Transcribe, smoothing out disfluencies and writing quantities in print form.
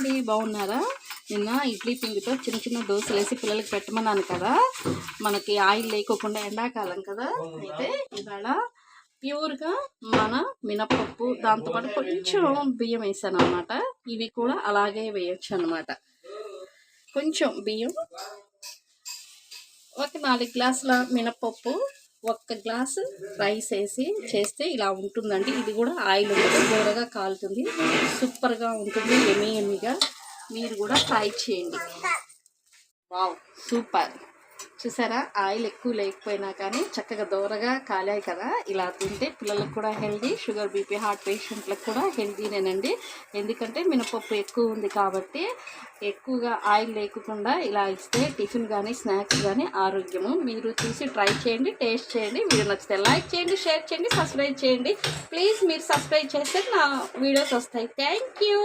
అండి, బాగున్నారా? నిన్న ఇడ్లీ పిండితో చిన్న చిన్న దోశలు వేసి పిల్లలకి పెట్టమన్నాను కదా. మనకి ఆయిల్ లేకోకుండా ఎండాకాలం కదా. అయితే ఇవాళ ప్యూర్గా మన మినపప్పు దాంతోపాటు కొంచెం బియ్యం వేసాను అనమాట. ఇవి కూడా అలాగే వేయచ్చు అనమాట. కొంచెం బియ్యం, ఒక 4 గ్లాసుల మినపప్పు, 1 గ్లాసు రైస్ వేసి చేస్తే ఇలా ఉంటుందండి. ఇది కూడా ఆయిల్ ఉంటుంది, దూరగా కాలుతుంది, సూపర్గా ఉంటుంది, ఎమ్మీగా. మీరు కూడా ట్రై చేయండి. Wow, super. చూసారా, ఆయిల్ ఎక్కువ లేకపోయినా కానీ చక్కగా దూరగా కాలాయి కదా. ఇలా తింటే పిల్లలకు కూడా హెల్దీ, షుగర్ బీపీ హార్ట్ పేషెంట్లకు కూడా హెల్దీనేనండి. ఎందుకంటే మినపప్పు ఎక్కువ ఉంది కాబట్టి ఎక్కువగా ఆయిల్ లేకుండా ఇలా ఇస్తే టిఫిన్ కానీ స్నాక్స్ కానీ ఆరోగ్యము. మీరు చూసి ట్రై చేయండి, టేస్ట్ చేయండి. వీడియో నచ్చితే లైక్ చేయండి, షేర్ చేయండి, సబ్స్క్రైబ్ చేయండి. ప్లీజ్ మీరు సబ్స్క్రైబ్ చేస్తే నా వీడియోస్ వస్తాయి. Thank you.